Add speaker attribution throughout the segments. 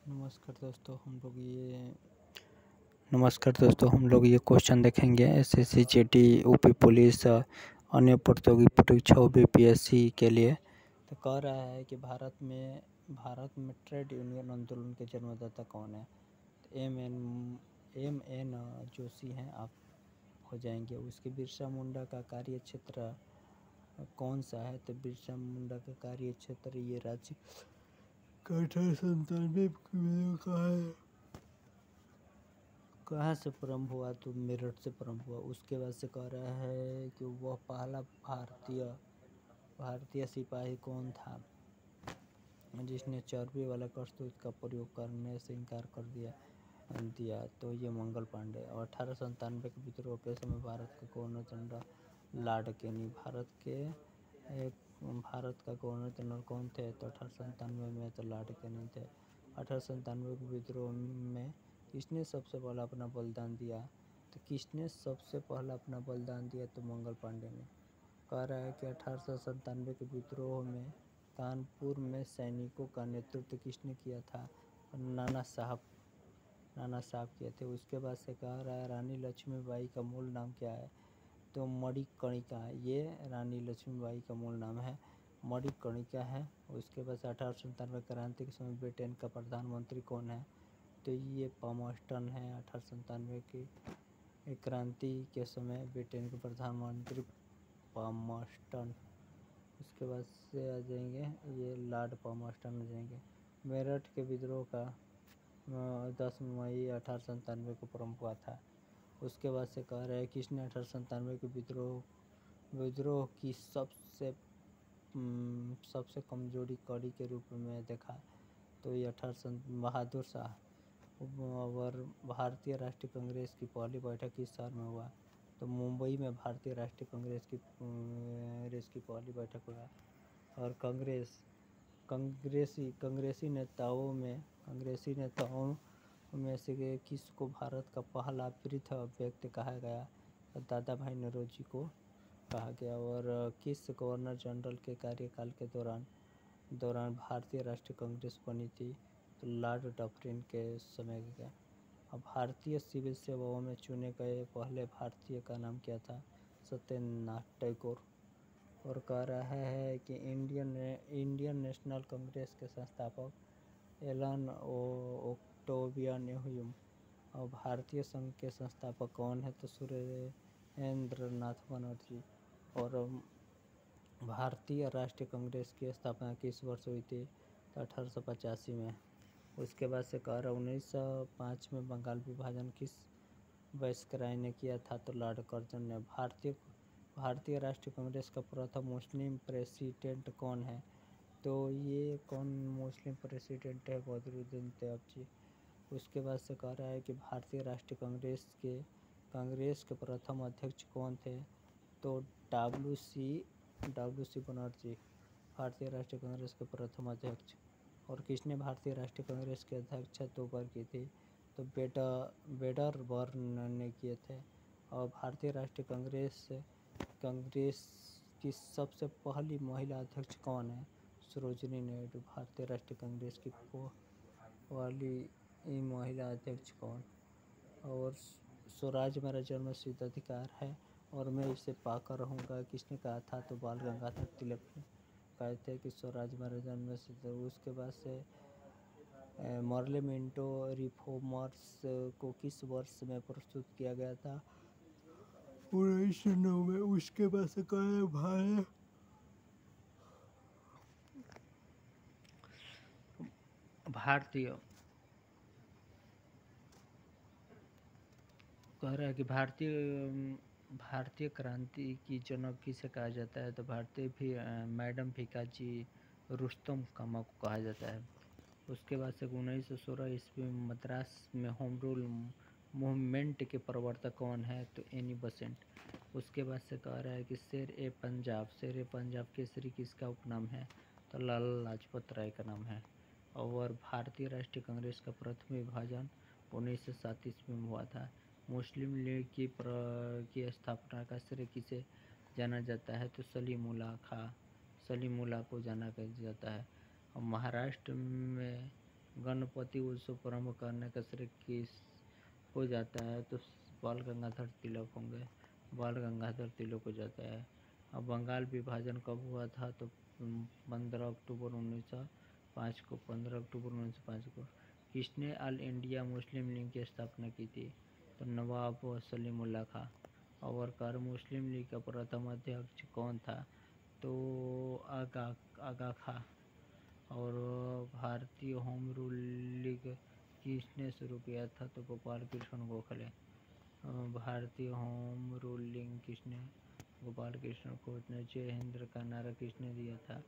Speaker 1: नमस्कार दोस्तों, हम लोग ये क्वेश्चन देखेंगे एसएससी, जीडी, यूपी पुलिस अन्य प्रतियोगी परीक्षाओं बीपीएससी के लिए। तो कह रहा है कि भारत में ट्रेड यूनियन आंदोलन के जन्मदाता कौन है। तो एम एन जोशी हैं, आप हो जाएंगे। उसके बिरसा मुंडा का कार्य क्षेत्र कौन सा है। तो बिरसा मुंडा का कार्य क्षेत्र ये राज्य का 1897 कहाँ से प्रारंभ हुआ। तो मेरठ से प्रारंभ हुआ। उसके बाद से कह रहा है कि वह पहला भारतीय सिपाही कौन था जिसने चर्बी वाला करतूत का प्रयोग करने से इनकार कर दिया। तो ये मंगल पांडे। और 1897 के विद्रोह के समय भारत का गवर्नर जनरल लॉर्ड केनी भारत का गवर्नर जनरल कौन थे। तो 1897 में तो लॉर्ड केनी थे। 1897 के विद्रोह में किसने सबसे पहला अपना बलिदान दिया। तो किसने सबसे पहला अपना बलिदान दिया। तो मंगल पांडे ने। कह रहा है कि 1897 के विद्रोह में कानपुर में सैनिकों का नेतृत्व किसने किया था। नाना साहब किए थे। उसके बाद से कह रहा है रानी लक्ष्मीबाई का मूल नाम क्या है। तो मणिकर्णिका। ये रानी लक्ष्मीबाई का मूल नाम है, मणिकर्णिका है। उसके बाद से 1897 क्रांति के समय ब्रिटेन का प्रधानमंत्री कौन है। तो ये पामस्टन है। 1897 की क्रांति के समय ब्रिटेन के प्रधानमंत्री पामस्टन। उसके बाद से आ जाएंगे ये लॉर्ड पामस्टन आ जाएंगे। मेरठ के विद्रोह का 10 मई 1897 को प्रारंभ हुआ था। उसके बाद से कह रहे हैं किसने 1897 के विद्रोह की सबसे कमजोरी कड़ी के रूप में देखा। तो ये बहादुर शाह। और भारतीय राष्ट्रीय कांग्रेस की पहली बैठक किस शहर में हुआ। तो मुंबई में भारतीय राष्ट्रीय कांग्रेस की पहली बैठक हुआ। और कांग्रेसी नेताओं में से किसको भारत का पहला वृद्ध व्यक्ति कहा गया। तो दादा भाई नौरोजी को कहा गया। और किस गवर्नर जनरल के कार्यकाल के दौरान भारतीय राष्ट्रीय कांग्रेस बनी थी। तो लॉर्ड डफरिन के समय का। अब भारतीय सिविल सेवाओं में चुने गए पहले भारतीय का नाम क्या था। सत्येंद्रनाथ टैगोर। और कह रहा है कि इंडियन नेशनल कांग्रेस के संस्थापक एलन ओक्टेवियन ह्यूम। और भारतीय संघ के संस्थापक कौन है। तो सुरेंद्रनाथ बनर्जी। और भारतीय राष्ट्रीय कांग्रेस की स्थापना किस वर्ष हुई थी। तो 1885 में। उसके बाद से कह रहा 1905 में बंगाल विभाजन किस वायसराय ने किया था। तो लॉर्ड कर्जन ने। भारतीय राष्ट्रीय कांग्रेस का प्रथम मुस्लिम प्रेसिडेंट कौन है। तो ये कौन मुस्लिम प्रेसिडेंट है। बदरुद्दीन तैयबजी। उसके बाद से कह रहा है कि भारतीय राष्ट्रीय कांग्रेस के प्रथम अध्यक्ष कौन थे। तो डब्ल्यू सी बनर्जी भारतीय राष्ट्रीय कांग्रेस के प्रथम अध्यक्ष। और किसने भारतीय राष्ट्रीय कांग्रेस की अध्यक्षता 2 बार की थी। तो वेडरबर्न ने किए थे। और भारतीय राष्ट्रीय कांग्रेस की सबसे पहली महिला अध्यक्ष कौन है। सरोजिनी नायडू। भारतीय राष्ट्रीय कांग्रेस की पहली महिला अध्यक्ष कौन। और स्वराज मेरा जन्मसिद्ध अधिकार है और मैं इसे पाकर रहूँगा किसने कहा था। तो बाल गंगाधर तिलक ने कहे थे कि स्वराज मेरा जन्मसिद्ध। उसके बाद से पार्लियामेंटो रिफॉर्मर्स को किस वर्ष में प्रस्तुत किया गया था। 1909 में। उसके बाद से कहा कह रहा है कि भारतीय क्रांति की जनक किसे कहा जाता है। तो मैडम भीकाजी रुस्तम कामा को कहा जाता है। उसके बाद से 1916 ईस्वी में मद्रास में होम रूल मूवमेंट के प्रवर्तक कौन है। तो एनी बेसेंट। उसके बाद से कह रहा है कि शेर ए पंजाब केसरी किसका उपनाम है। तो लाला लाजपत राय का नाम है। और भारतीय राष्ट्रीय कांग्रेस का प्रथम विभाजन 1907 ईस्वी में हुआ था। मुस्लिम लीग की स्थापना का श्रेय किसे जाना जाता है। तो सलीमुल्लाह को जाना जाता है। और महाराष्ट्र में गणपति उत्सव प्रारंभ करने का श्रेय किस को जाता है? तो बाल गंगाधर तिलक होंगे, बाल गंगाधर तिलक हो जाता है। अब बंगाल विभाजन कब हुआ था? तो 15 अक्टूबर 1905 को, 15 अक्टूबर 1905 को। किसने ऑल इंडिया मुस्लिम लीग की स्थापना की थी? तो नवाब सलीमुल्लाह खां। और कर मुस्लिम लीग का प्रथम अध्यक्ष कौन था? तो आगा खां। और भारतीय होम रूल लीग किसने शुरू किया था? तो गोपाल कृष्ण गोखले। भारतीय होम रूल लीग किसने? गोपाल कृष्ण गोखले ने। जय हिंद का नारा किसने दिया था?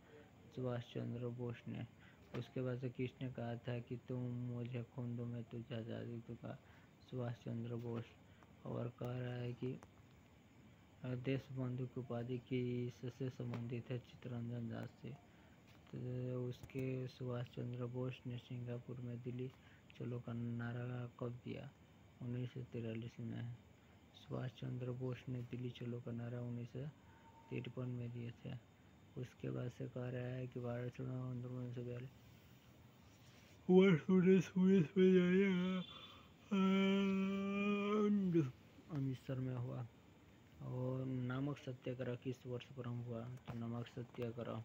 Speaker 1: सुभाष चंद्र बोस ने। उसके बाद से किसने कहा था कि तुम मुझे खून दो मैं तुझे आज़ादी दूंगा? सुभाष चंद्र बोस। और कह रहा है कि देश बंधु की उपाधि किससे संबंधित है? चित्तरंजन दास से। तो उसके सुभाष चंद्र बोस ने सिंगापुर में दिल्ली चलो का नारा कब दिया? 1943 में। सुभाष चंद्र बोस ने दिल्ली चलो का नारा 1953 में दिए थे। उसके बाद से कह रहा है कि भारत चुनाव आंदोलन से पहले अमृतसर में हुआ। और नमक सत्याग्रह किस वर्ष प्रारंभ हुआ? तो नमक सत्याग्रह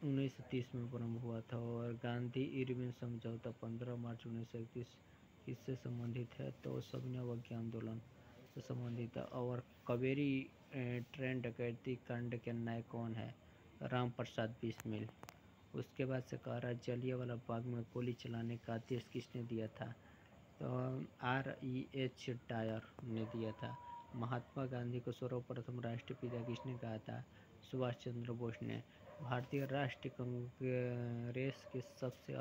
Speaker 1: 1930 में प्रारंभ हुआ था। और गांधी इरविन समझौता 15 मार्च 1931 किससे संबंधित है? तो सविनय अवज्ञा आंदोलन से संबंधित है। और कावेरी ट्रेन डकैती कांड के नायक कौन है? राम प्रसाद बिस्मिल। उसके बाद से कह रहा जलियांवाला बाग में गोली चलाने का आदेश किसने दिया था? तो R.E.H. डायर ने दिया था। महात्मा गांधी को सर्वप्रथम राष्ट्रपिता किसने कहा था? सुभाष चंद्र बोस ने। भारतीय राष्ट्रीय कांग्रेस के सबसे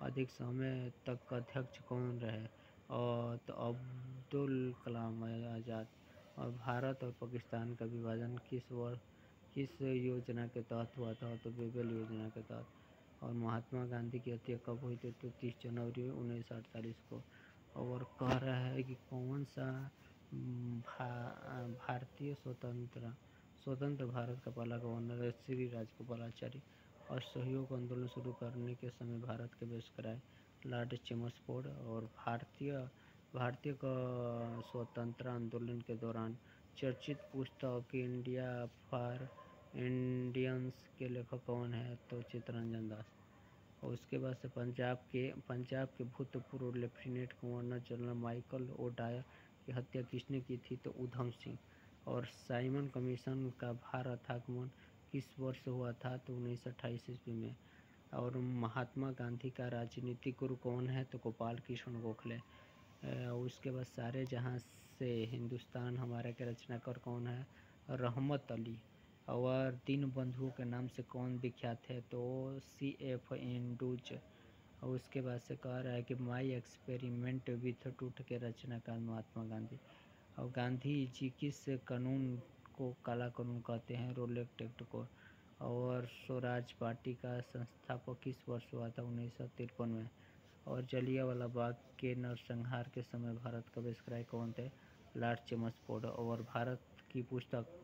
Speaker 1: अधिक समय तक अध्यक्ष कौन रहे? और तो अब्दुल कलाम आज़ाद। और भारत और पाकिस्तान का विभाजन किस योजना के तहत हुआ था? तो बेबल योजना के तहत। और महात्मा गांधी की हत्या कब हुई थी? तो 30 जनवरी 1948 को। और कह रहा है कि कौन सा भारतीय स्वतंत्र भारत का पहला गवर्नर है? श्री राजगोपालाचारी। असहयोग आंदोलन शुरू करने के समय भारत के बहिष्कार लॉर्ड चेम्सफोर्ड। और भारतीय का स्वतंत्र आंदोलन के दौरान चर्चित पुस्तक इंडिया फॉर इंडियंस के लेखक कौन है? तो चित्तरंजन दास। और उसके बाद से पंजाब के भूतपूर्व lieutenant governor general Michael O'Dwyer की हत्या किसने की थी? तो उधम सिंह। और साइमन कमीशन का भारत आगमन किस वर्ष हुआ था? तो 1928 ईस्वी में। और महात्मा गांधी का राजनीतिक गुरु कौन है? तो गोपाल कृष्ण गोखले। उसके बाद सारे जहां से हिंदुस्तान हमारे के रचनाकार कौन है? रहमत अली। और तीन बंधुओं के नाम से कौन विख्यात है? तो C.F. इंडूज। और उसके बाद से कह रहा है कि माई एक्सपेरिमेंट विथ ट्रूथ के रचनाकार महात्मा गांधी। और गांधी जी किस कानून को काला कानून कहते हैं? रोलेक्ट एक्ट को। और स्वराज पार्टी का संस्थापक किस वर्ष हुआ था? 1953 में। और जलियांवाला बाग के नरसंहार के समय भारत का बहिष्कार कौन थे? Lord Chelmsford. और भारत की पुस्तक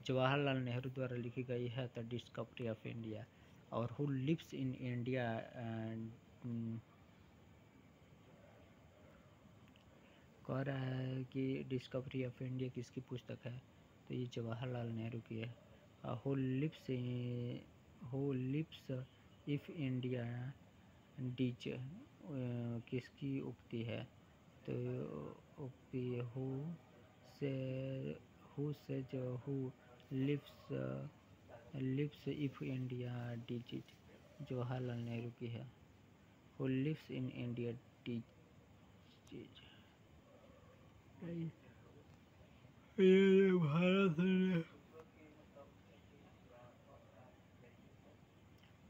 Speaker 1: जवाहरलाल नेहरू द्वारा लिखी गई है द डिस्कवरी ऑफ इंडिया। और हु लिव्स इन इंडिया कह रहा है कि डिस्कवरी ऑफ इंडिया किसकी पुस्तक है? तो ये जवाहरलाल नेहरू की है। Who lives if India dies किसकी उक्ति है? तो उक्ति who lives if India dies Jawaharlal Nehru की है। Who lives in India dies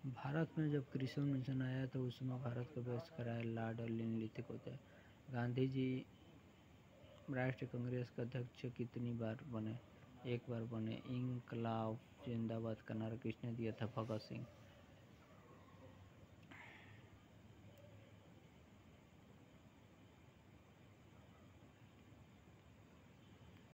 Speaker 1: Bharat में जब कृषि मिशन आया तो उसमें भारत का बहिष्कार कराया लॉर्ड लिनलिथ होता है। गांधी जी राष्ट्रीय कांग्रेस का अध्यक्ष कितनी बार बने? एक बार बने। इंकलाब जिंदाबाद का नारा किसने दिया था? भगत सिंह।